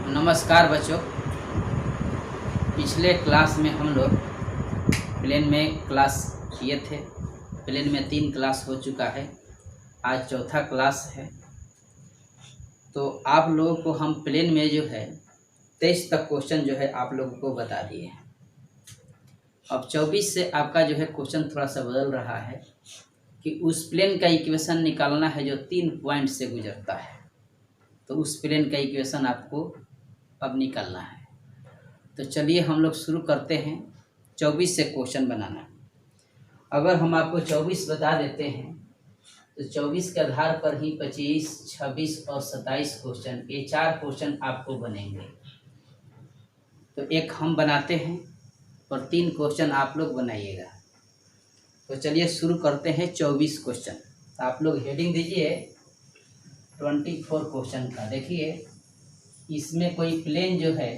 नमस्कार बच्चों। पिछले क्लास में हम लोग प्लेन में क्लास किए थे। प्लेन में 3 क्लास हो चुका है, आज चौथा क्लास है। तो आप लोगों को हम प्लेन में जो है 23 तक क्वेश्चन जो है आप लोगों को बता दिए हैं। अब 24 से आपका जो है क्वेश्चन थोड़ा सा बदल रहा है कि उस प्लेन का इक्वेशन निकालना है जो 3 पॉइंट से गुजरता है। तो उस प्लेन का इक्वेशन आपको अब निकालना है। तो चलिए हम लोग शुरू करते हैं 24 से क्वेश्चन बनाना। अगर हम आपको 24 बता देते हैं तो 24 के आधार पर ही 25, 26 और 27 क्वेश्चन, ये 4 क्वेश्चन आपको बनेंगे। तो एक हम बनाते हैं और 3 क्वेश्चन आप लोग बनाइएगा। तो चलिए शुरू करते हैं 24 क्वेश्चन। आप लोग हेडिंग दीजिए 24 क्वेश्चन का। देखिए इसमें कोई प्लेन जो है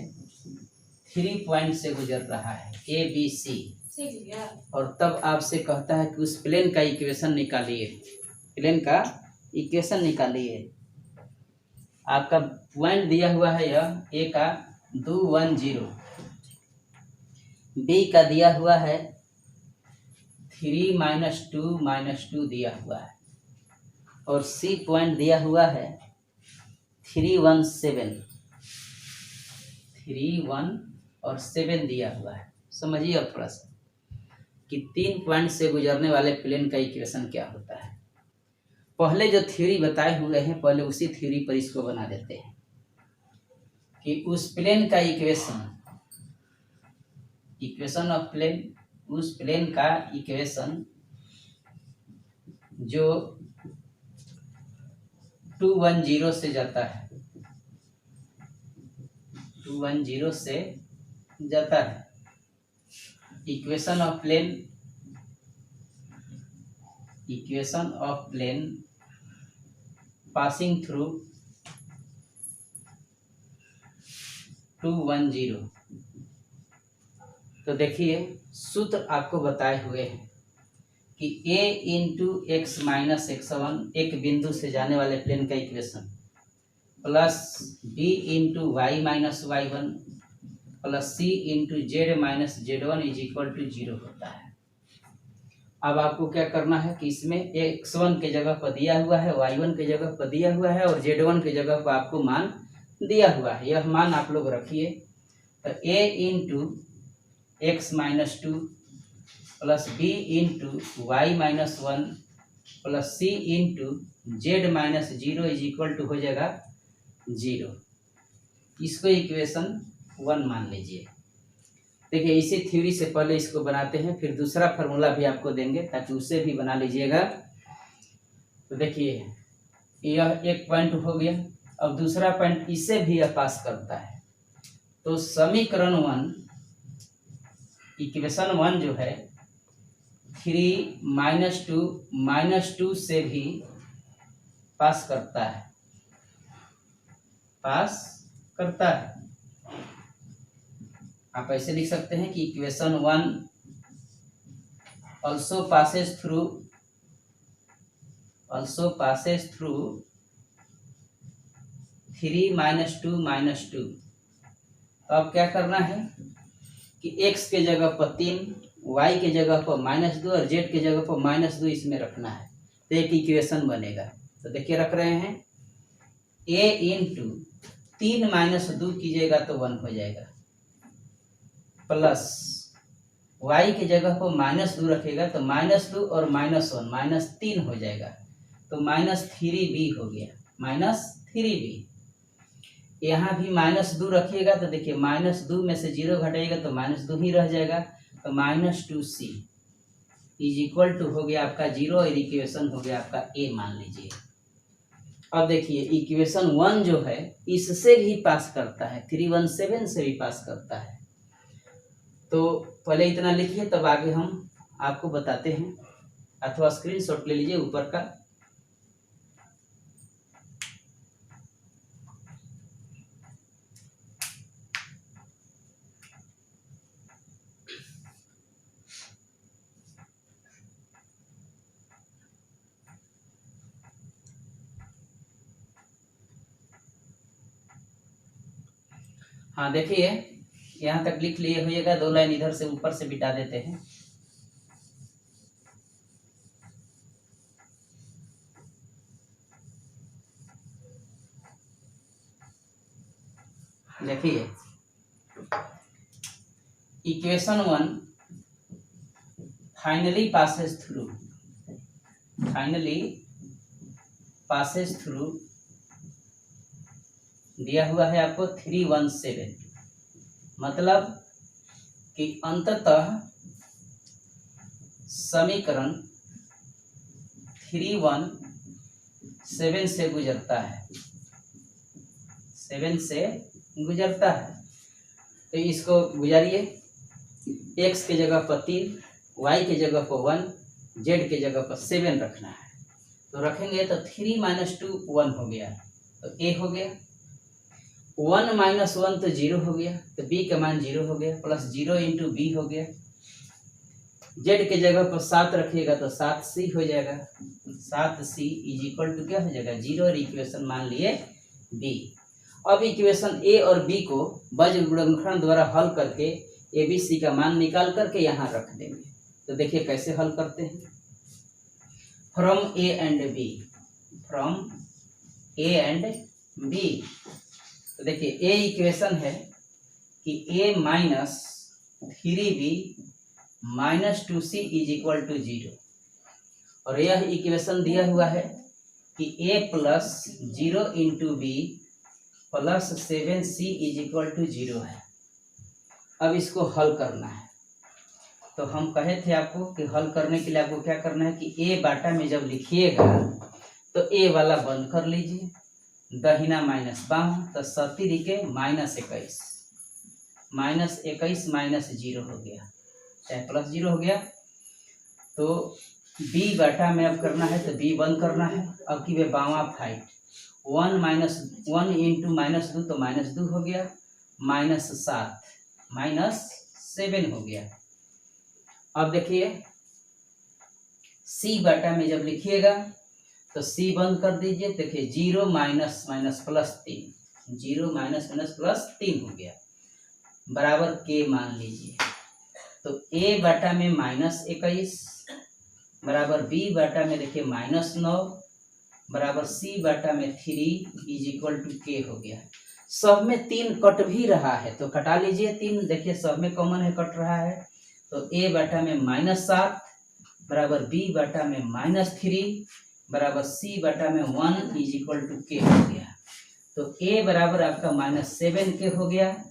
3 पॉइंट से गुजर रहा है, ए बी सी, और तब आपसे कहता है कि उस प्लेन का इक्वेशन निकालिए। प्लेन का इक्वेशन निकालिए। आपका पॉइंट दिया हुआ है यह ए का 2, 1, 0, बी का दिया हुआ है 3, -2, -2 दिया हुआ है, और सी पॉइंट दिया हुआ है 3, 1, 7, 3, 1 और 7 दिया हुआ है। समझिए अब थोड़ा सा कि 3 पॉइंट से गुजरने वाले प्लेन का इक्वेशन क्या होता है। पहले जो थ्योरी बताए हुए हैं, पहले उसी थ्योरी पर इसको बना देते हैं कि उस प्लेन का इक्वेशन ऑफ प्लेन, उस प्लेन का इक्वेशन जो 2, 1, 0 से जाता है, 2, 1, 0 से जाता है। Equation of plane passing through 2, 1, 0। तो देखिए सूत्र आपको बताए हुए हैं कि a into x minus x1 एक बिंदु से जाने वाले प्लेन का equation, plus b into y minus y1 plus c into z minus z1 is equal to 0 होता है। अब आपको क्या करना है कि इसमें x1 के जगह पर दिया हुआ है, y1 के जगह पर दिया हुआ है और z1 के जगह पर आपको मान दिया हुआ है। यह मान आप लोग रखिए। तो a into x minus 2 plus b into y minus 1 plus c into z minus 0 is equal to हो जाएगा 0। इसको इक्वेशन 1 मान लीजिए। देखिए इसी थ्योरी से पहले इसको बनाते हैं, फिर दूसरा फार्मूला भी आपको देंगे ताकि उसे भी बना लीजिएगा। तो देखिए यह एक पॉइंट हो गया। अब दूसरा पॉइंट इससे भी यह पास करता है। तो समीकरण 1, इक्वेशन 1 जो है 3, -2 से भी पास करता है। आप ऐसे लिख सकते हैं कि इक्वेशन 1 also passes through 3, -2, -2। तो अब क्या करना है कि x के जगह पर 3, y के जगह पर -2 और z के जगह पर -2 इसमें रखना है। तो एक इक्वेशन बनेगा। तो देखिए रख रहे हैं a इंटू 3 -2 कीजिएगा तो 1 हो जाएगा, प्लस y के जगह पर -2 रखेगा तो -2 और -1 -3 हो जाएगा। तो -3b हो गया, -3b। यहाँ भी -2 रखिएगा तो देखिए -2 में से 0 घटाइएगा तो -2 ही रह जाएगा। तो -2c इज इक्वल टू हो गया आपका 0 और इक्वेशन हो गया आपका a मान लीजिए। अब देखिए इक्वेशन 1 जो है इससे भी पास करता है, 317 से भी पास करता है। तो पहले इतना लिखिए, तब आगे हम आपको बताते हैं, अथवा स्क्रीनशॉट ले लीजिए ऊपर का। हाँ देखिए, यहाँ तक लिख लिए होइएगा, 2 लाइन इधर से ऊपर से बिटा देते हैं। देखिए, इक्वेशन 1 फाइनली पासेस थ्रू दिया हुआ है आपको 317, मतलब कि अंततः समीकरण 317 से गुजरता है, 7 से गुजरता है। तो इसको गुजारिए, x के जगह पर 3, y के जगह पर 1, z के जगह पर 7 रखना है। तो रखेंगे तो 3 - 2 1 हो गया, तो a हो गया। 1 - 1 तो 0 हो गया, तो b का मान 0 हो गया, प्लस 0 × b हो गया। z के जगह पर 7 रखिएगा तो 7c हो जाएगा, 7c = क्या हो जाएगा 0, और इक्वेशन मान लिए b। अब इक्वेशन a और b को वज्र गुणनखंड द्वारा हल करके abc का मान निकाल करके यहाँ रख देंगे। तो देखिए कैसे हल करते हैं। फ्रॉम a एंड b, तो देखिए a इक्वेशन है कि a - 3b - 2c = 0, और यह इक्वेशन दिया हुआ है कि a + 0 × b + 7c = 0 है। अब इसको हल करना है। तो हम कहे थे आपको कि हल करने के लिए आपको क्या करना है कि a बाटा में जब लिखिएगा तो a वाला बंद कर लीजिए, दहिना माइनस बाम, तो 17 के -21, -21 -0 हो गया, चाहे +0 हो गया। तो b बाटा में अब करना है, तो b बंद करना है। अब की वे बावा फाइट 1 - 1 × -2 तो -2 हो गया, -7 -7 हो गया। अब देखिए c बाटा में जब लिखिएगा तो c बंद कर दीजिए। देखिए 0 - -+3, 0 -+3 हो गया, बराबर k मान लीजिए। तो a बाटा में -21 बराबर b बाटा में देखिए -9 बराबर c बाटा में 3 = k हो गया। सब में 3 कट भी रहा है तो कटा लीजिए 3, देखिए सब में कॉमन है, कट रहा है। तो a बाटा में -7 बराबर b बाटा में -3 बराबर c बाटा में 1 = k हो गया। तो a बराबर आपका -7k हो गया,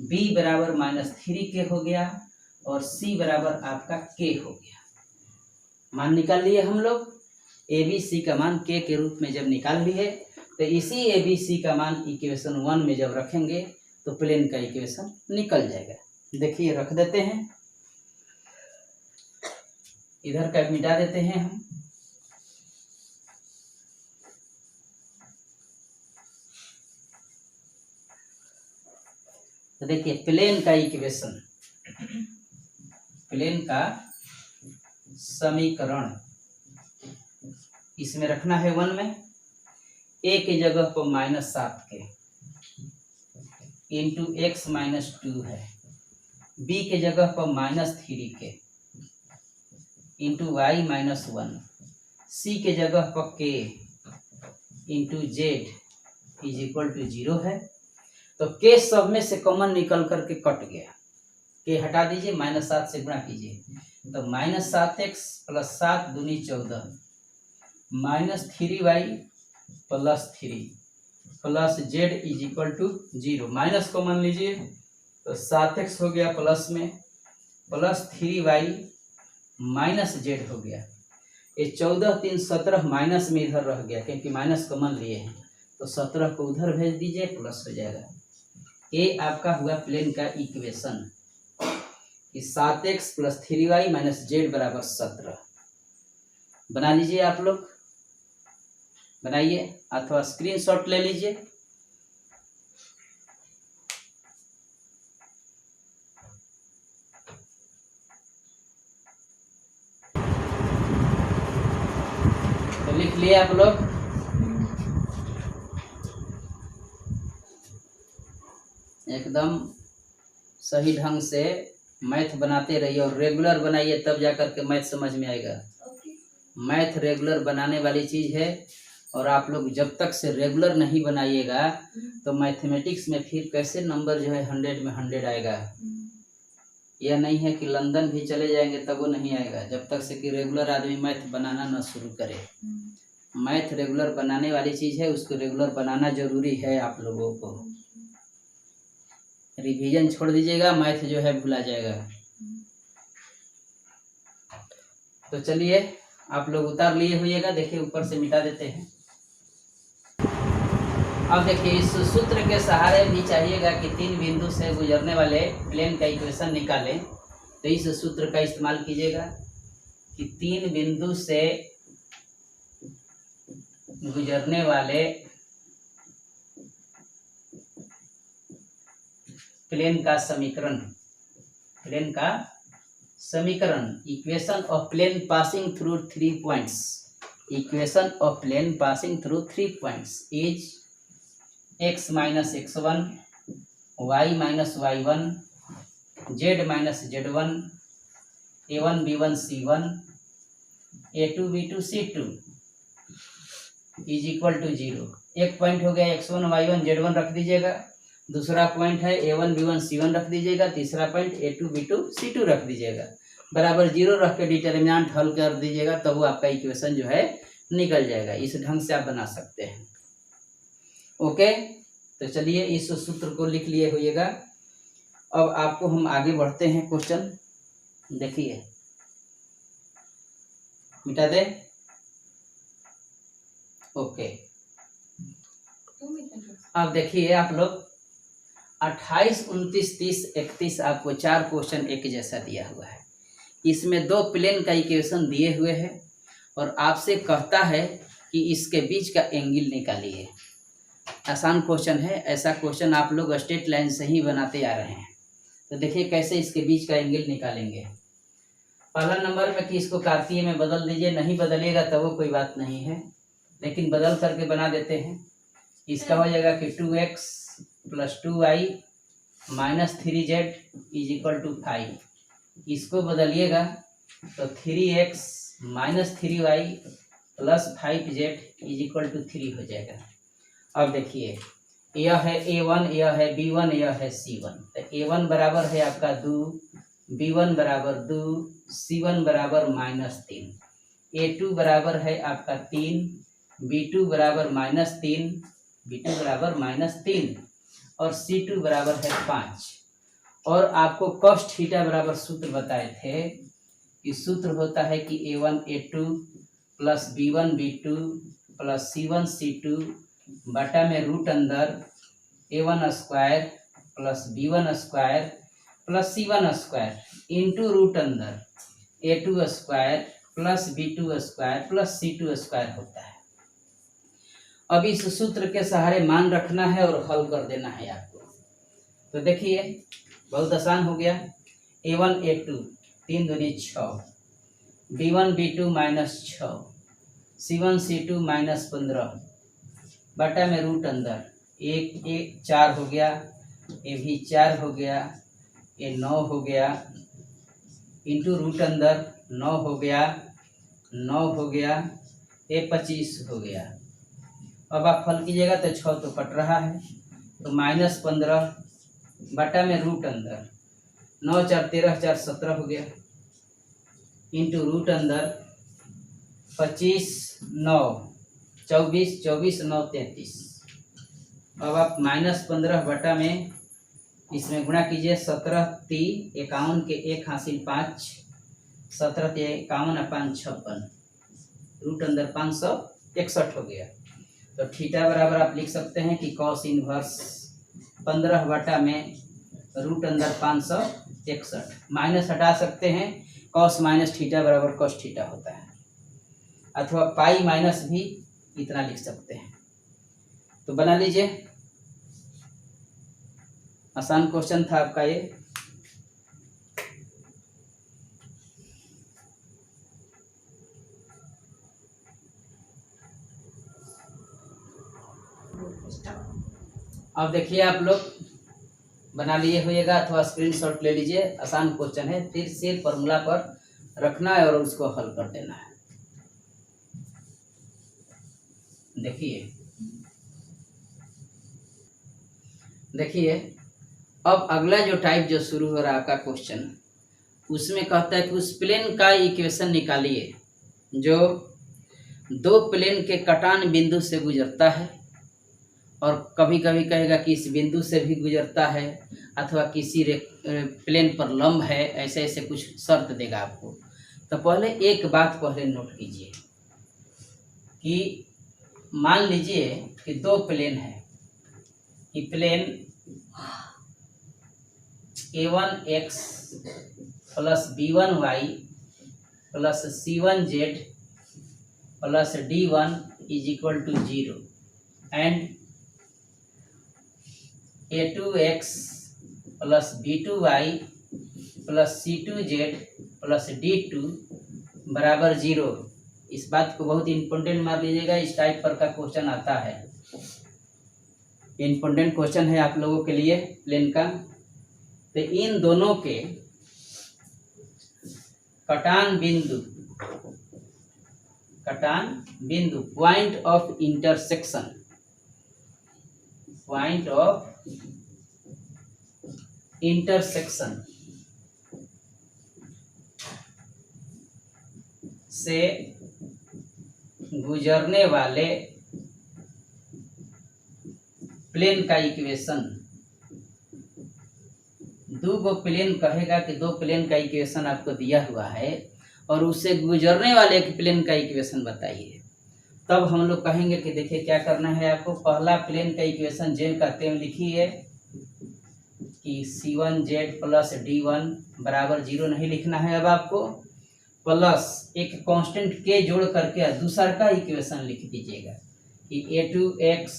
b बराबर -3k हो गया, और c बराबर आपका k हो गया। मान निकाल लिए हम लोग। abc का मान k के रूप में जब निकाल लिए, तो इसी abc का मान इक्वेशन 1 में जब रखेंगे तो प्लेन का इक्वेशन निकल जाएगा। देखिए रख देते हैं, इधर का मिटा देते हैं हम। तो देखिए प्लेन का इक्वेशन, प्लेन का समीकरण इसमें रखना है 1 में। a के जगह पर -7k × x - 2 है, b के जगह पर -3k × y - 1, c के जगह पर k × z = 0 है। तो k सब में से कॉमन निकल करके कट गया, k हटा दीजिए, -7 से गुणा कीजिए, तो -7x + 7 दूनी 14 -3y + 3 + z = 0, माइनस कॉमन लीजिए तो 7x हो गया प्लस में, प्लस 3y -z हो गया। ये 14 3 17 माइनस में इधर रह गया क्योंकि माइनस कॉमन लिए हैं, तो 17 को उधर भेज दीजिए, प्लस हो जाएगा। ये आपका हुआ प्लेन का इक्वेशन कि 7x + 3y - z = 17। बना लीजिए, आप लोग बनाइए अथवा स्क्रीनशॉट ले लीजिए। तो लिख लिए आप लोग। एकदम सही ढंग से मैथ बनाते रहिए और रेगुलर बनाइए, तब जा कर के मैथ समझ में आएगा। मैथ रेगुलर बनाने वाली चीज़ है, और आप लोग जब तक से रेगुलर नहीं बनाइएगा तो मैथमेटिक्स में फिर कैसे नंबर जो है 100 में 100 आएगा। यह नहीं है कि लंदन भी चले जाएंगे तब वो नहीं आएगा, जब तक से कि रेगुलर आदमी मैथ बनाना न शुरू करे। मैथ रेगुलर बनाने वाली चीज़ है, उसको रेगुलर बनाना जरूरी है। आप लोगों को रिवीजन छोड़ दीजिएगा, मैथ जो है भुला जाएगा। तो चलिए आप लोग उतार लिए होइएगा, देखिए ऊपर से मिटा देते हैं। अब देखिए इस सूत्र के सहारे भी चाहिएगा कि 3 बिंदु से गुजरने वाले प्लेन का इक्वेशन निकालें, तो इस सूत्र का इस्तेमाल कीजिएगा कि 3 बिंदु से गुजरने वाले प्लेन का समीकरण equation of plane passing through 3 points, equation of plane passing through 3 points is x minus x1, y minus y1, z minus z1, a1 b1 c1, a2 b2 c2 is equal to 0। एक point हो गया x1 y1 z1 रख दीजिएगा, दूसरा point है a1 b1 c1 रख दीजिएगा, तीसरा पॉइंट a2 b2 c2 रख दीजिएगा, बराबर 0 रख के डिटर्मिनेंट हल कर दीजिएगा, तब वो आपका इक्वेशन जो है निकल जाएगा। इस ढंग से आप बना सकते हैं। ओके, तो चलिए इस सूत्र को लिख लिए होइएगा। अब आपको हम आगे बढ़ते हैं। क्वेश्चन देखिए, मिटा दे। ओके, अब देखिए आप लोग 28, 29, 30, 31 आपको 4 क्वेश्चन एक जैसा दिया हुआ है। इसमें 2 प्लेन का इक्वेशन दिए हुए हैं और आपसे कहता है कि इसके बीच का एंगल निकालिए। आसान क्वेश्चन है, ऐसा क्वेश्चन आप लोग स्ट्रेट लाइन से ही बनाते आ रहे हैं। तो देखिए कैसे इसके बीच का एंगल निकालेंगे। पहला नंबर में कि इसको कार्तीय में बदल दीजिए, नहीं बदलिएगा तो वो कोई बात नहीं है, लेकिन बदल करके बना देते हैं। इसका हो जाएगा कि 2x plus 2y minus 3z is equal to 5। इसको बदलिएगा तो 3x minus 3y plus 5z is equal to 3 हो जाएगा। अब देखिए यह है a1, यह है b1, यह है c1। तो a1 बराबर है आपका 2, b1 बराबर 2, c1 बराबर -3, a2 बराबर है आपका 3, b2 बराबर -3, b2 बराबर -3 और c2 बराबर है 5। और आपको cos थीटा बराबर सूत्र बताए थे कि सूत्र होता है कि a1 a2 plus b1 b2 plus c1 c2 बटा में रूट अंदर a1 square plus b1 square plus c1 square into root अंदर a2 square plus b2 square plus c2 square होता है। अब इस सूत्र के सहारे मान रखना है और हल कर देना है आपको। तो देखिए बहुत आसान हो गया। a1 a2 3 दूनी 6, b1 b2 -6, c1 c2 -15 बटा में रूट अंदर 1 1 4 हो गया, ये भी 4 हो गया, ये 9 हो गया, इंटू रूट अंदर 9 हो गया, 9 हो गया, ये 25 हो गया। अब आप हल कीजिएगा तो 6 तो कट रहा है, तो -15 बटा में रूट अंदर 9 4 13 4 17 हो गया, इंटू रूट अंदर 25 9 24 24 9 33। अब आप -15 बटा में इसमें गुणा कीजिए, 17 3 51 के 1 हासिल 5, 17 51 5 56, रूट अंदर 561 हो गया। तो थीटा बराबर आप लिख सकते हैं कि कॉस इनवर्स 15 बटा में रूट अंदर 561, माइनस हटा सकते हैं, कॉस माइनस थीटा बराबर कॉस थीटा होता है, अथवा पाई माइनस भी इतना लिख सकते हैं। तो बना लीजिए, आसान क्वेश्चन था आपका ये। अब देखिए आप लोग बना लिए होइएगा अथवा स्क्रीनशॉट ले लीजिए। आसान क्वेश्चन है, फिर से फॉर्मूला पर रखना है और उसको हल कर देना है। देखिए अब अगला जो टाइप जो शुरू हो रहा का क्वेश्चन, उसमें कहता है कि उस प्लेन का इक्वेशन निकालिए जो दो प्लेन के कटान बिंदु से गुजरता है और कभी कभी कहेगा कि इस बिंदु से भी गुजरता है अथवा किसी प्लेन पर लंब है, ऐसे ऐसे कुछ शर्त देगा आपको। तो पहले एक बात पहले नोट कीजिए कि मान लीजिए कि दो प्लेन है, कि plane a1x plus b1y plus c1z plus d1 is equal to 0 and a2x plus b2y plus c2z plus d2 बराबर 0। इस बात को बहुत इम्पोर्टेंट मान लीजिएगा, इस टाइप पर का क्वेश्चन आता है, इम्पोर्टेंट क्वेश्चन है आप लोगों के लिए प्लेन का। तो इन दोनों के कटान बिंदु पॉइंट ऑफ इंटरसेक्शन से गुजरने वाले प्लेन का इक्वेशन, दो गो प्लेन कहेगा कि दो प्लेन का इक्वेशन आपको दिया हुआ है और उससे गुजरने वाले एक प्लेन का इक्वेशन बताइए। तब हम लोग कहेंगे कि देखिए क्या करना है आपको। पहला प्लेन का इक्वेशन जो कहते हैं लिखिए कि c1z प्लस d1 बराबर 0 नहीं लिखना है अब आपको, प्लस एक कांस्टेंट के जोड़ करके दूसरा का इक्वेशन लिख दीजिएगा कि a2x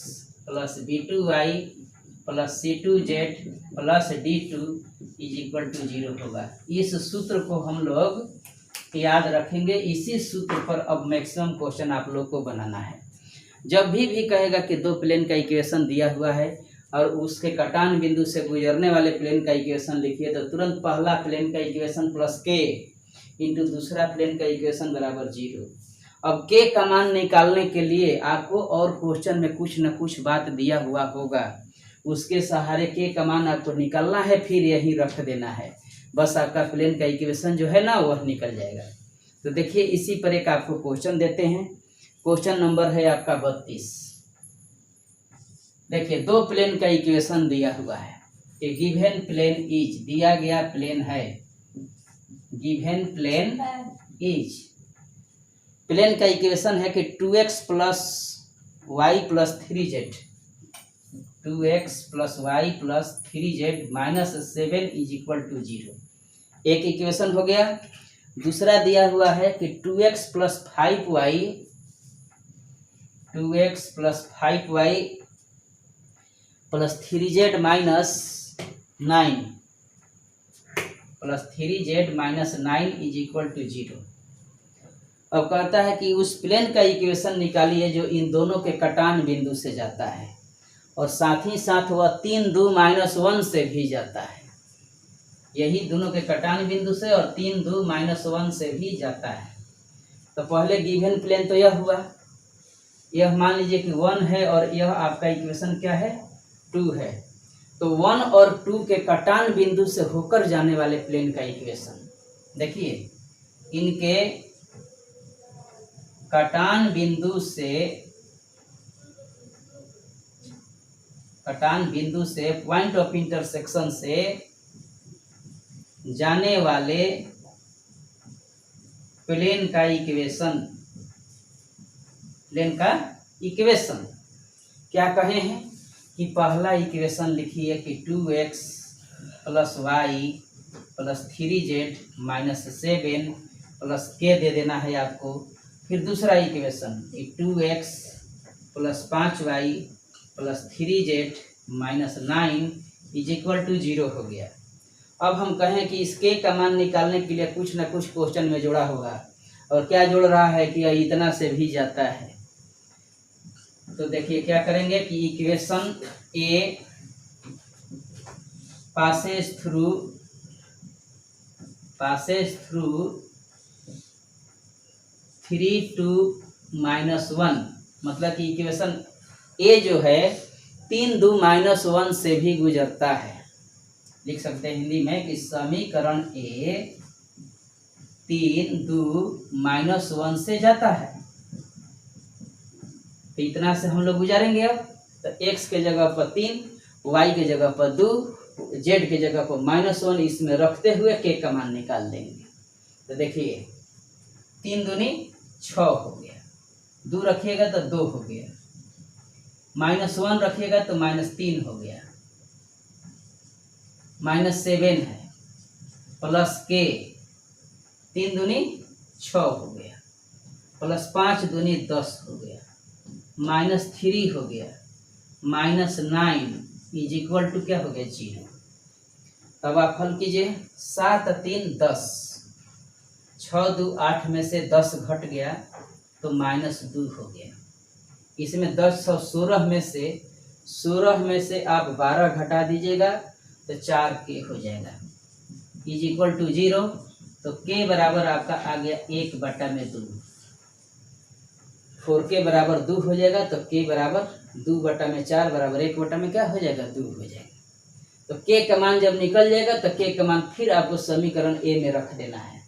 plus b2y plus c2z plus d2 is equal to 0 होगा। इस सूत्र को हम लोग याद रखेंगे, इसी सूत्र पर अब मैक्सिमम क्वेश्चन आप लोग को बनाना है। जब भी कहेगा कि दो प्लेन का इक्वेशन दिया हुआ है और उसके कटान बिंदु से गुजरने वाले प्लेन का इक्वेशन लिखिए, तो तुरंत पहला प्लेन का इक्वेशन प्लस के इंटू दूसरा प्लेन का इक्वेशन बराबर 0। अब के का मान निकालने के लिए आपको और क्वेश्चन में कुछ न कुछ बात दिया हुआ होगा, उसके सहारे के का मान आपको निकालना है, फिर यही रख देना है, बस आपका प्लेन का इक्वेशन जो है ना वह निकल जाएगा। तो देखिए इसी पर एक आपको क्वेश्चन देते हैं। क्वेश्चन नंबर है आपका 32। देखिए दो प्लेन का इक्वेशन दिया हुआ है, ए गिवन प्लेन इज, दिया गया प्लेन है, गिवन प्लेन इज, प्लेन का इक्वेशन है कि 2x plus y plus 3z, 2x plus y plus 3z minus 7 is equal to 0। एक इक्वेशन हो गया। दूसरा दिया हुआ है कि 2x plus 5y, 2x plus 5y plus 3z minus 9 plus 3z minus 9 is equal to 0। अब कहता है कि उस प्लेन का इक्वेशन निकालिए जो इन दोनों के कटान बिंदु से जाता है और साथ ही साथ वह 3 2 -1 से भी जाता है, यही दोनों के कटान बिंदु से और 3 2 -1 से भी जाता है। तो पहले गिवन प्लेन तो यह हुआ, यह मान लीजिए कि 1 है और यह आपका इक्वेशन क्या है 2 है। तो 1 और 2 के कटान बिंदु से होकर जाने वाले प्लेन का इक्वेशन, देखिए इनके कटान बिंदु से पॉइंट ऑफ इंटरसेक्शन से जाने वाले प्लेन का इक्वेशन क्या कहे हैं कि पहला इक्वेशन लिखिए कि 2x plus y plus 3z minus 7 plus के दे देना है आपको। फिर दूसरा इक्वेशन कि 2x plus 5y plus 3z minus 9 is equal to 0 हो गया। अब हम कहें कि इस के का मान निकालने के लिए कुछ न कुछ क्वेश्चन में जोड़ा होगा, और क्या जोड़ रहा है कि इतना से भी जाता है। तो देखिए क्या करेंगे कि equation A passes through 3 to -1, मतलब कि इक्वेशन ए जो है 3 2 -1 से भी गुजरता है। लिख सकते हैं हिंदी में कि समीकरण ए 3 2 -1 से जाता है। तो इतना से हम लोग गुजारेंगे। अब तो x के जगह पर 3, y के जगह पर 2, z के जगह पर -1 इसमें रखते हुए k का मान निकाल देंगे। तो देखिए 3 दूनी 6 हो गया, 2 रखिएगा तो 2 हो गया, -1 रखिएगा तो -3 हो गया, -7 है, प्लस k 3 दूनी 6 हो गया, प्लस 5 दूनी 10 हो गया, -3 हो गया, -9 इज इक्वल टू क्या हो गया 0। अब आप हल कीजिए, 7 3 10, 6 2 8 में से 10 घट गया तो -2 हो गया। इसमें 10 और 16 में से आप 12 घटा दीजिएगा तो 4k हो जाएगा, इज इक्वल टू 0। तो k बराबर आपका आ गया 1/2, 4k बराबर 2 हो जाएगा। तो k बराबर 2/4 बराबर 1/में क्या हो जाएगा 2 हो जाएगा। तो k का मान जब निकल जाएगा तो k का मान फिर आपको समीकरण ए में रख देना है।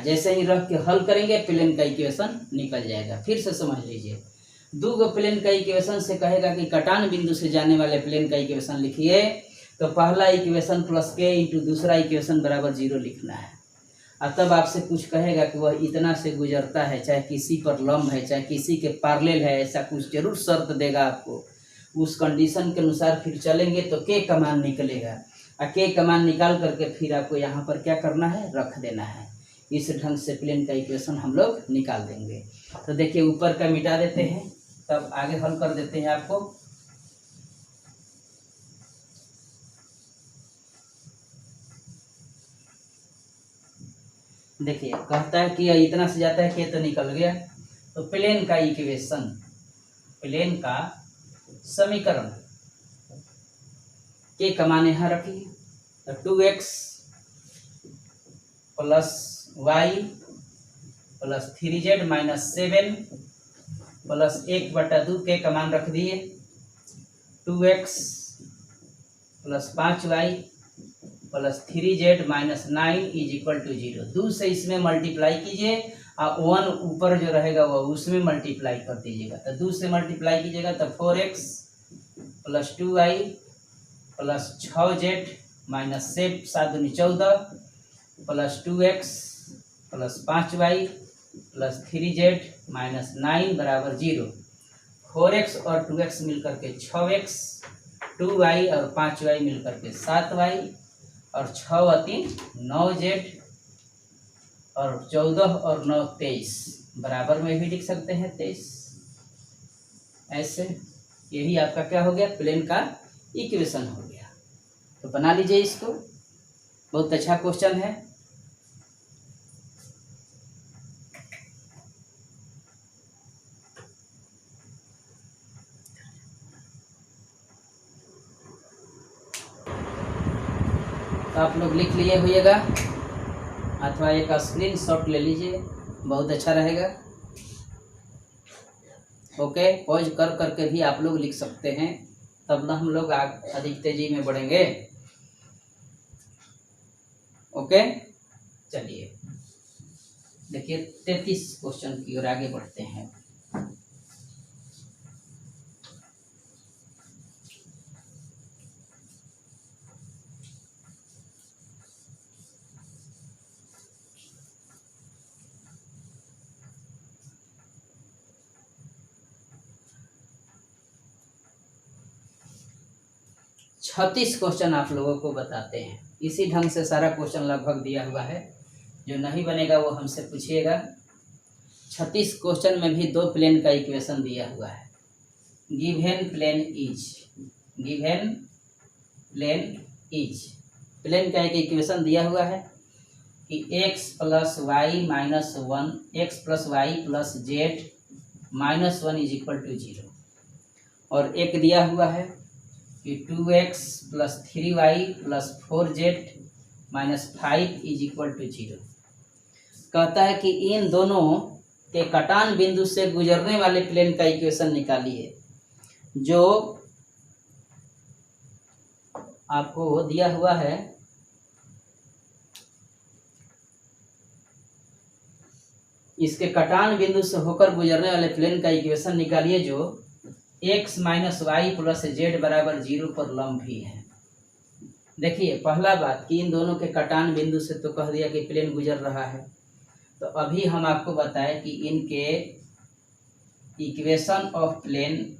जैसे ही रख के हल करेंगे प्लेन का इक्वेशन निकल जाएगा। फिर से समझ लीजिए, 2 गो प्लेन का इक्वेशन से कहेगा कि कटान बिंदु से जाने वाले प्लेन का इक्वेशन लिखिए, तो पहला इक्वेशन प्लस k इंटू दूसरा इक्वेशन बराबर 0 लिखना है। और तब आपसे कुछ कहेगा कि वह इतना से गुजरता है, चाहे किसी पर लंब है चाहे किसी के पैरेलल है, ऐसा कुछ जरूर शर्त देगा आपको। उस कंडीशन के अनुसार फिर चलेंगे तो k का मान निकलेगा, और k का मान निकाल करके फिर आपको यहाँ पर क्या करना है, रख देना है। इस ढंग से प्लेन का इक्वेशन हम लोग निकाल देंगे। तो देखिए ऊपर का मिटा देते हैं, तब आगे हल कर देते हैं आपको। देखिए कहता है कि इतना से जाता है कि तो निकल गया। तो प्लेन का इक्वेशन, प्लेन का समीकरण के का मान यहाँ रखिए, तो 2x plus y plus 3z -7 plus 1/2 के का मान रख दिए, 2x plus 5y plus 3z -9 is equal to 0। 2 से इसमें मल्टीप्लाई कीजिए और 1 ऊपर जो रहेगा वह उसमें मल्टीप्लाई कर दीजिएगा। तो 2 से मल्टीप्लाई कीजिएगा तो 4x plus 2y plus 6z -7 दूनी 14 plus 2x plus 5y plus 3z -9 बराबर 0। 4x और 2x मिलकर के 6x, 2y और 5y मिलकर के 7y, और 6 और 3 9z, और 14 और 9 23 बराबर में भी लिख सकते हैं 23। ऐसे यही आपका क्या हो गया, प्लेन का इक्वेशन हो गया। तो बना लीजिए इसको, बहुत अच्छा क्वेश्चन है। तो आप लोग लिख लिए होइएगा अथवा एक स्क्रीनशॉट ले लीजिए, बहुत अच्छा रहेगा। ओके, पॉज कर करके भी आप लोग लिख सकते हैं, तब ना हम लोग अधिक तेजी में बढ़ेंगे। ओके चलिए देखिए 33 क्वेश्चन की ओर आगे बढ़ते हैं। छत्तीस क्वेश्चन आप लोगों को बताते हैं। इसी ढंग से सारा क्वेश्चन लगभग दिया हुआ है, जो नहीं बनेगा वो हमसे पूछिएगा। 36 क्वेश्चन में भी 2 प्लेन का इक्वेशन दिया हुआ है। Given plane is, given plane is, plane का एक इक्वेशन दिया हुआ है कि x plus y minus 1, x plus y plus z -1 is equal to 0। और एक दिया हुआ है कि 2x plus 3y plus 4z minus 5 is equal to 0। कहता है कि इन दोनों के कटान बिंदु से गुजरने वाले प्लेन का इक्वेशन निकालिए, जो आपको दिया हुआ है। इसके कटान बिंदु से होकर गुजरने वाले प्लेन का इक्वेशन निकालिए, जो x minus y plus z बराबर 0 पर लंब भी है। देखिए, पहला बात कि इन दोनों के कटान बिंदु से तो कह दिया कि प्लेन गुजर रहा है। तो अभी हम आपको बताएं कि इनके equation of plane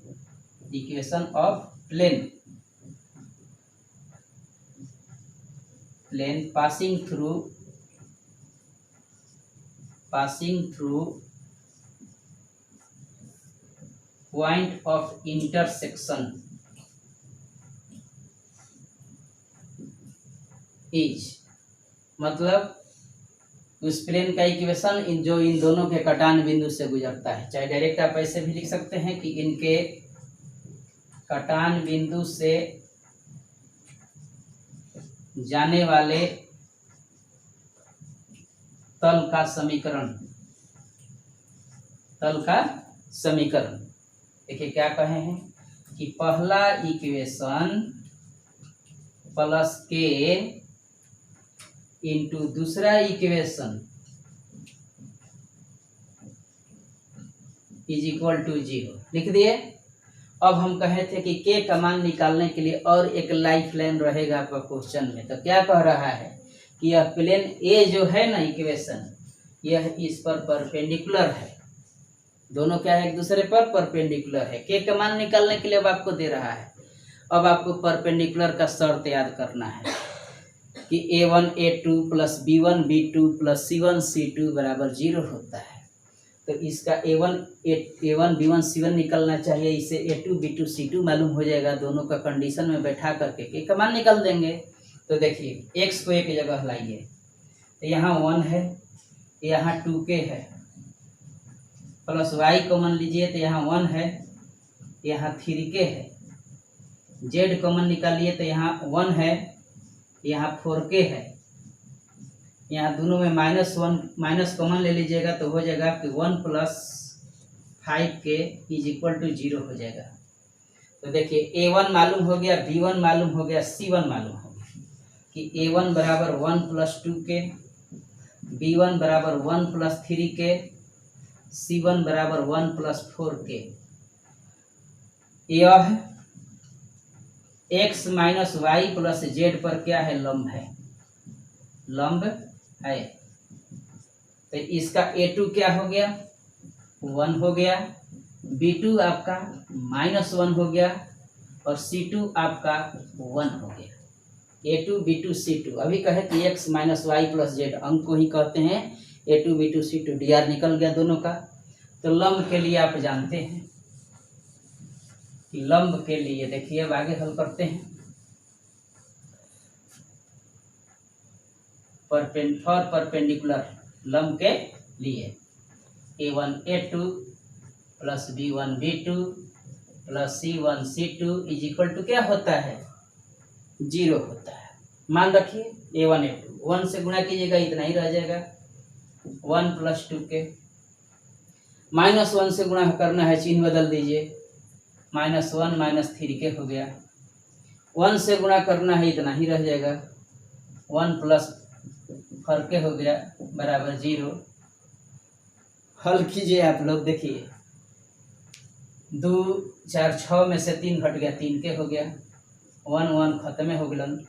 passing through point of intersection is, मतलब उस प्लेन का इक्वेशन जो इन दोनों के कटान बिंदु से गुजरता है। चाहे डायरेक्ट आप ऐसे भी लिख सकते हैं कि इनके कटान बिंदु से जाने वाले तल का समीकरण। देखिए क्या कहे हैं कि पहला इक्वेशन प्लस के इंटू दूसरा इक्वेशन इज इक्वल टू 0 लिख दिए। अब हम कहे थे कि के का मान निकालने के लिए और एक लाइफ लाइन रहेगा आपका क्वेश्चन में। तो क्या कह रहा है कि यह प्लेन ए जो है ना इक्वेशन, यह इस पर परपेंडिकुलर है। दोनों क्या है, एक दूसरे पर परपेंडिकुलर है। के का मान निकालने के लिए अब आपको दे रहा है। अब आपको परपेंडिकुलर का शर्त याद करना है कि a1 a2 plus b1 b2 plus c1 c2 बराबर 0 होता है। तो इसका a1 b1 c1 निकलना चाहिए, इसे a2 b2 c2 मालूम हो जाएगा। दोनों का कंडीशन में बैठा करके के का मान निकाल देंगे। तो देखिए x को एक जगह लाइए, तो यहाँ 1 है, यहाँ 2k है, प्लस y कॉमन लीजिए तो यहाँ 1 है, यहाँ 3k है। z कॉमन निकालिए तो यहाँ 1 है, यहाँ 4k है। यहाँ दोनों में माइनस कॉमन ले लीजिएगा तो हो जाएगा कि 1 plus 5k is equal to 0 हो जाएगा। तो देखिए a1 मालूम हो गया, b1 मालूम हो गया, c1 मालूम हो गया कि a1 बराबर 1 प्लस 2k, b1 बराबर 1 प्लस 3k, c1 बराबर 1 प्लस 4k। यह x minus y plus z पर क्या है, लंब है। तो इसका a2 क्या हो गया, 1 हो गया, b2 आपका -1 हो गया और c2 आपका 1 हो गया। a2 b2 c2 अभी कहे कि x minus y plus z, अंक को ही कहते हैं a2 b2 c2। dr निकल गया दोनों का। तो लंब के लिए आप जानते हैं कि लंब के लिए देखिए, अब आगे हल करते हैं। फॉर परपेंडिकुलर लंब के लिए a1 a2 plus b1 b2 plus c1 c2 is equal to क्या होता है, 0 होता है। मान रखिए a1 a2 1 से गुणा कीजिएगा, इतना ही रह जाएगा, 1 प्लस 2k। -1 से गुणा करना है, चिन्ह बदल दीजिए, -1 माइनस 3k हो गया। 1 से गुणा करना है, इतना ही रह जाएगा, 1 प्लस 4k हो गया बराबर 0। हल कीजिए आप लोग, देखिए 2 4 6 में से 3 घट गया, 3k हो गया, 1 1 खत्म हो गलन,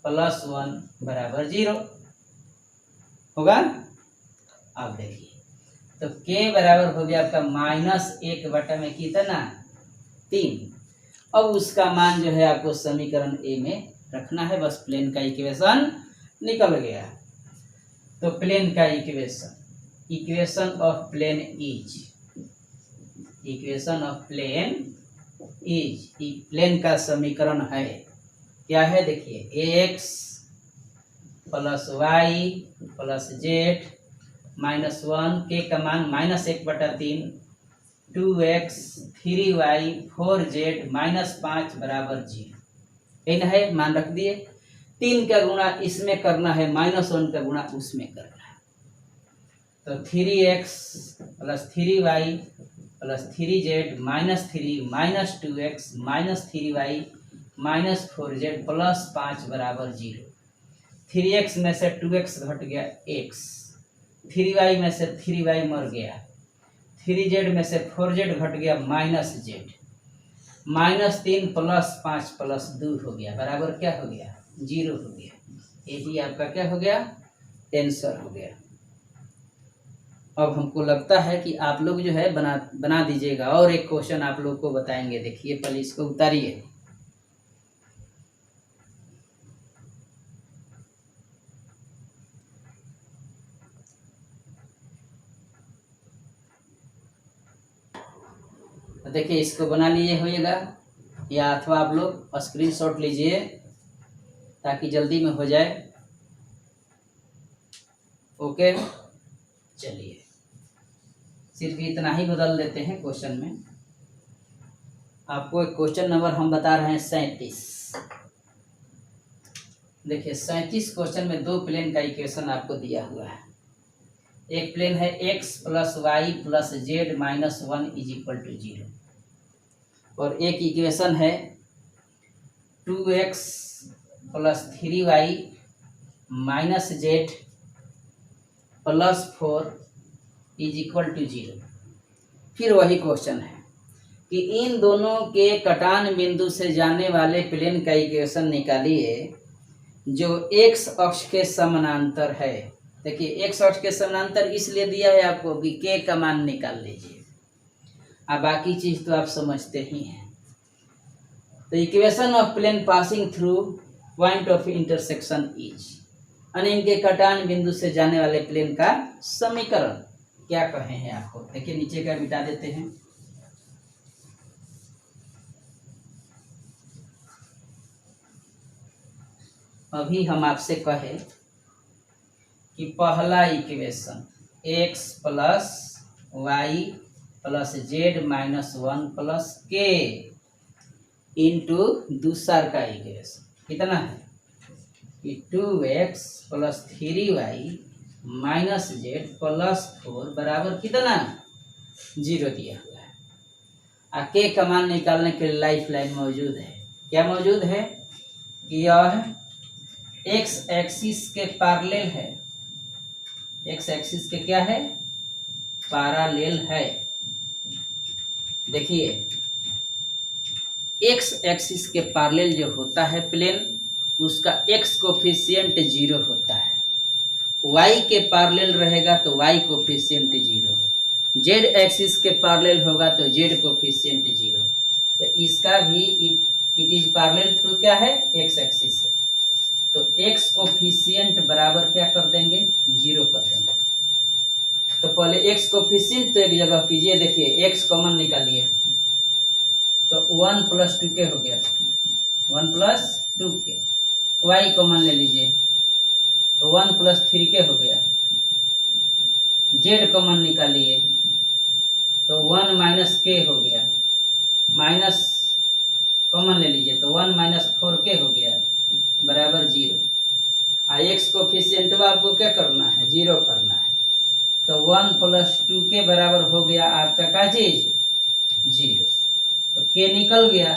+1 बराबर 0 होगा। अब देखिए तो k बराबर हो गया आपका -1 बटा में कितना, 3। अब उसका मान जो है आपको समीकरण ए में रखना है, बस प्लेन का इक्वेशन निकल गया। तो प्लेन का equation of plane is plane का समीकरण है क्या है, देखिए ax plus y plus z -1, के का मान -1/3 2x 3y 4z -5 बराबर 0। इन है, मान रख दिए। 3 का गुणा इसमें करना है, -1 का गुणा उसमें करना है। तो 3x + 3y + 3z -3 -2x -3y -4z + 5 बराबर 0। 3x में से 2x घट गया x, 3y में से 3y मर गया, 3z में से 4z घट गया -z, -3 + 5 + 2 हो गया बराबर क्या हो गया? 0 हो गया। यही आपका क्या हो गया? आंसर हो गया। अब हमको लगता है कि आप लोग जो है बना दीजिएगा। और एक क्वेश्चन आप लोग को बताएंगे, देखिए पहले इसको उतारिए। देखिए इसको बना लिए होइएगा, या अथवा आप लोग स्क्रीनशॉट लीजिए ताकि जल्दी में हो जाए। ओके, चलिए सिर्फ इतना ही बदल देते हैं क्वेश्चन में। आपको एक क्वेश्चन नंबर हम बता रहे हैं 37। देखिए 37 क्वेश्चन में 2 प्लेन का इक्वेशन आपको दिया हुआ है। एक प्लेन है x + y + z - 1 = 0, और एक इक्वेशन है 2x + 3y - z + 4 = 0। फिर वही क्वेश्चन है कि इन दोनों के कटान बिंदु से जाने वाले प्लेन का इक्वेशन निकालिए जो x अक्ष के समानांतर है। देखिए x अक्ष के समानांतर इसलिए दिया है आपको कि k का मान निकाल लीजिए, अब बाकी चीज तो आप समझते ही हैं। तो equation of plane passing through point of intersection is, यानी इनके कटान बिंदु से जाने वाले प्लेन का समीकरण क्या कहे हैं आपको। देखिए नीचे का मिटा देते हैं। अभी हम आपसे कहे कि पहला equation x + y + z - 1 + k into दूसरा का इक्वेशन कितना है कि 2x + 3y - z + 4 बराबर कितना? 0 दिया हुआ है। k का मान निकालने के लिए लाइफ लाइन मौजूद है। क्या मौजूद है कि यह x एक्सिस के पैरेलल है। x एक्सिस के क्या है? पैरेलल है। देखिए x एक्सिस के पैरेलल जो होता है प्लेन, उसका x कोफिशिएंट 0 होता है। y के पैरेलल रहेगा तो y कोफिशिएंट 0, z एक्सिस के पैरेलल होगा तो z कोफिशिएंट 0। तो इसका भी इट इज पैरेलल टू क्या है? x एक्सिस है। तो x कोफिशिएंट बराबर क्या कर देंगे? 0 कर देंगे। तो पहले x कोफिशिएंट तो एक जगह कीजिए। देखिए x कॉमन निकालिए तो 1 + 2k हो गया, 1 + 2k। y कॉमन ले लीजिए तो 1 + 3k हो गया। z कॉमन निकालिए तो 1 - k हो गया, माइनस कॉमन ले लीजिए तो 1 - 4k हो गया बराबर 0। x कोफिशिएंट आपको क्या करना है? 0 करना है। तो 1 + 2k बराबर हो गया आपका क्या चीज? 0। तो k निकल गया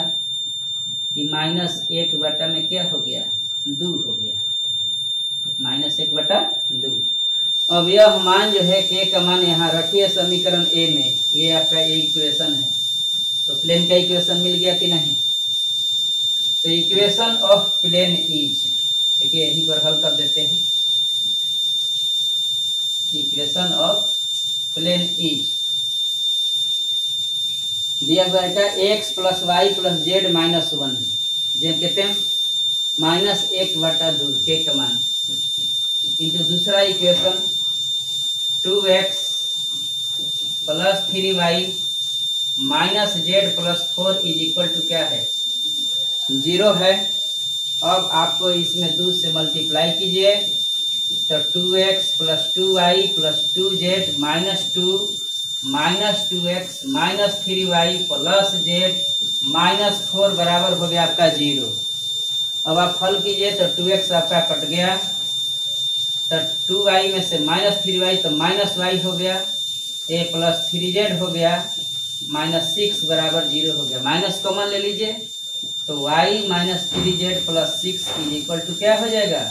कि -1 में क्या हो गया? 2 हो गया, -1/2। अब यह मान जो है k का मान यहाँ रखिए समीकरण a में। ये आपका इक्वेशन है। तो प्लेन का इक्वेशन मिल गया कि नहीं? तो इक्वेशन ऑफ प्लेन इज, देखिए यहीं पर हल कर देते हैं। इक्वेशन ऑफ प्लेन इज दिया हुआ है x + y + z - 1, जो कहते हैं -1/2 k का मान, इंटू दूसरा इक्वेशन 2x + 3y - z + 4 = क्या है? 0 है। अब आपको इसमें 2 से मल्टीप्लाई कीजिए तो 2x + 2y + 2z - 2 -2x -3y plus Z -4 बराबर हो गया आपका 0। अब आप हल कीजिए तो 2x आपका कट गया, तो 2y में से -3y तो -y हो गया, a प्लस 3z हो गया, -6 बराबर 0 हो गया। माइनस कॉमन ले लीजिए तो y -3z plus 6 equal to क्या हो जाएगा,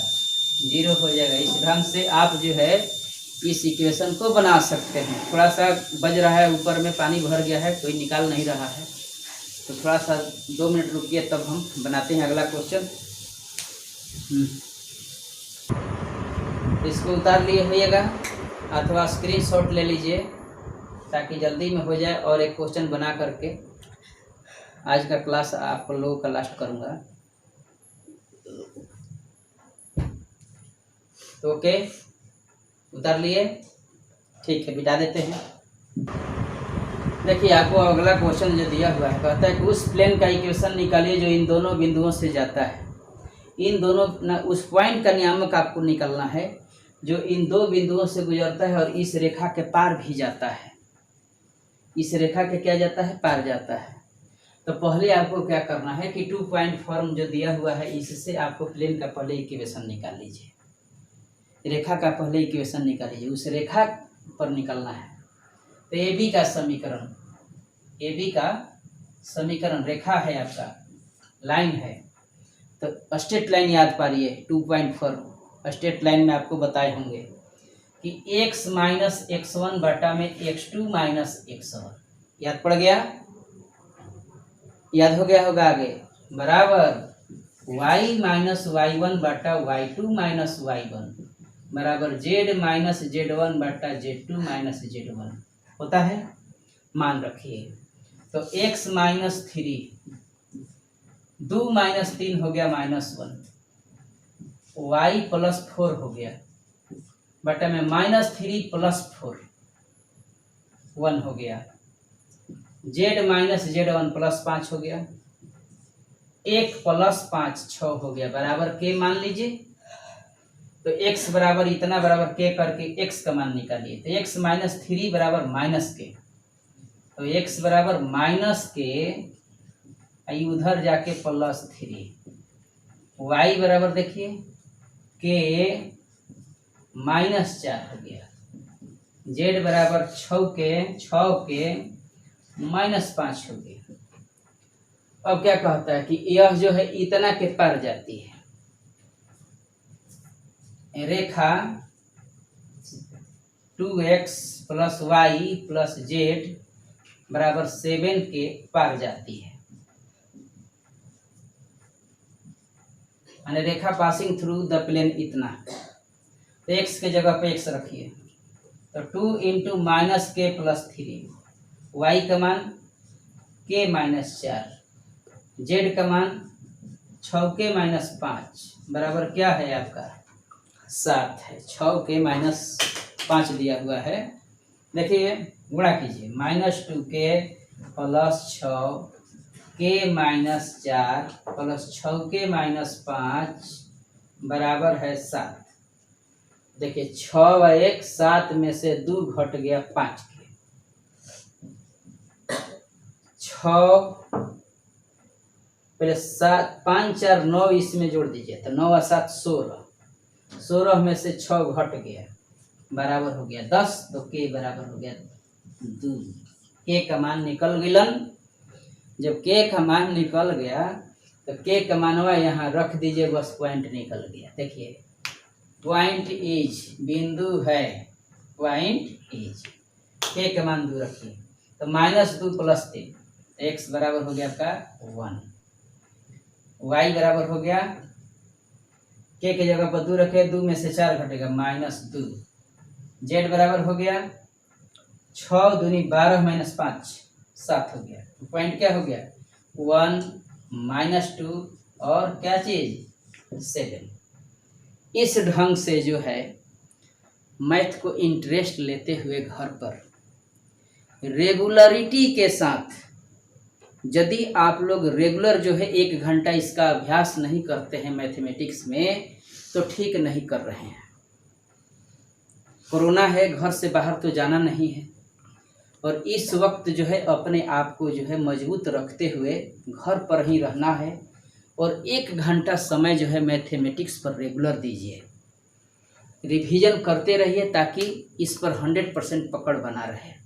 0 हो जाएगा। इस ढंग से आप जो है इस इक्वेशन को बना सकते हैं। थोड़ा सा बज रहा है, ऊपर में पानी भर गया है, कोई निकाल नहीं रहा है, तो थोड़ा सा 2 मिनट रुकिए, तब हम बनाते हैं अगला क्वेश्चन। इसको उतार लिए होइएगा अथवा स्क्रीनशॉट ले लीजिए ताकि जल्दी में हो जाए, और एक क्वेश्चन बना करके आज का क्लास आप लोगों का लास्ट करूँगा। तो ओके, उतार लिए, ठीक है, बिता देते हैं। देखिए आपको अगला क्वेश्चन जो दिया हुआ है, कहता है कि उस प्लेन का इक्वेशन निकालिए जो इन दोनों बिंदुओं से जाता है। इन दोनों उस पॉइंट का नियामक आपको निकालना है जो इन दो बिंदुओं से गुजरता है और इस रेखा के पार भी जाता है। इस रेखा के क्या जाता है, पार जाता है। तो पहले आपको क्या करना है कि 2 पॉइंट फॉर्म जो दिया हुआ है, इससे आपको प्लेन का पहले इक्वेशन निकाल लीजिए, रेखा का पहले इक्वेशन निकाल लीजिए, उस रेखा पर निकलना है। तो ए बी का समीकरण रेखा है, आपका लाइन है, तो स्ट्रेट लाइन याद पारिए। 2 पॉइंट फॉर्म स्ट्रेट लाइन में आपको बताए होंगे कि x माइनस x1 बटा में x2 माइनस x1, याद पड़ गया, याद हो गया होगा आगे, बराबर y माइनस y1 बटा y2 माइनस y1 बराबर z माइनस z1 बटा z2 माइनस z1 होता है। मान रखिए तो x माइनस 3, 2 माइनस 3 हो गया -1, y प्लस 4 हो गया बटा में -3 प्लस 4 1 हो गया, z माइनस z1 प्लस 5 हो गया, 1 प्लस 5 6 हो गया, बराबर के मान लीजिए। तो x बराबर इतना बराबर के करके x का मान निकालिए। तो x माइनस 3 बराबर माइनस के, तो x बराबर माइनस के, उधर जाके प्लस 3, y बराबर देखिए के -4 हो गया, z बराबर 6 के -5 हो गया। अब क्या कहता है कि यह जो है इतना के पार जाती है रेखा 2x plus y plus z बराबर 7 के पार जाती है, यानी रेखा पासिंग थ्रू द प्लेन इतना। तो x के जगह पे x रखिए, तो 2 इंटू माइनस के प्लस 3, y का मान के -4, z का मान 6 के -5 बराबर क्या है आपका 7 है। 6 के -5 दिया हुआ है, देखिए गुणा कीजिए, -2 के प्लस 6 के -4 प्लस 6 के -5 बराबर है 7। देखिए 6 व 1 7 में से 2 घट गया 5 के, 6 पहले 7 5 4 9 इसमें जोड़ दीजिए, तो 9 व 7 16, 16 में से 6 घट गया, बराबर हो गया 10। तो के बराबर हो गया 2। के का मान निकल गिलन। जब के का मान निकल गया तो के का मानवा यहाँ रख दीजिए, बस पॉइंट निकल गया। देखिए पॉइंट इज बिंदु है, पॉइंट इज, के का मान 2 रखिए, तो -2 प्लस 3, x बराबर हो गया आपका 1, y बराबर हो गया, के जगह पर 2 रखे, 2 में से 4 घटेगा -2, z बराबर हो गया 6 दूनी 12 -5 7 हो गया। पॉइंट क्या हो गया 1 -2 और क्या चीज 7। इस ढंग से जो है मैथ को इंटरेस्ट लेते हुए घर पर रेगुलरिटी के साथ, यदि आप लोग रेगुलर जो है 1 घंटा इसका अभ्यास नहीं करते हैं मैथमेटिक्स में, तो ठीक नहीं कर रहे हैं। कोरोना है, घर से बाहर तो जाना नहीं है, और इस वक्त जो है अपने आप को जो है मजबूत रखते हुए घर पर ही रहना है और 1 घंटा समय जो है मैथमेटिक्स पर रेगुलर दीजिए, रिवीजन करते रहिए ताकि इस पर 100% पकड़ बना रहे।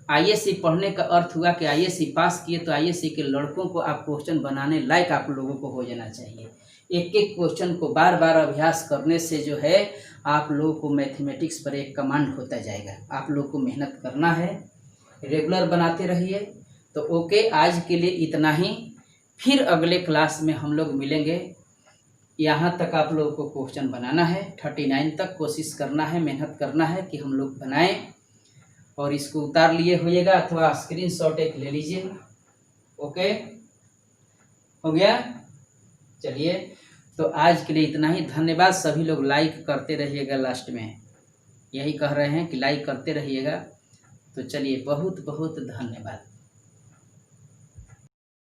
आईएससी पढ़ने का अर्थ हुआ कि आईएससी पास किए तो आईएससी के लड़कों को आप क्वेश्चन बनाने लायक आप लोगों को हो जाना चाहिए। एक एक क्वेश्चन को बार बार अभ्यास करने से जो है आप लोगों को मैथमेटिक्स पर एक कमांड होता जाएगा। आप लोग को मेहनत करना है, रेगुलर बनाते रहिए। तो ओके, आज के लिए इतना ही। फिर अगले क्लास में हम लोग मिलेंगे। यहाँ तक आप लोगों को क्वेश्चन बनाना है, 39 तक कोशिश करना है, मेहनत करना है कि हम लोग बनाएं। और इसको उतार लिए होइएगा अथवा स्क्रीनशॉट एक ले लीजिए। ओके, हो गया? चलिए, तो आज के लिए इतना ही। धन्यवाद। सभी लोग लाइक करते रहिएगा, लास्ट में यही कह रहे हैं कि लाइक करते रहिएगा। तो चलिए, बहुत बहुत धन्यवाद।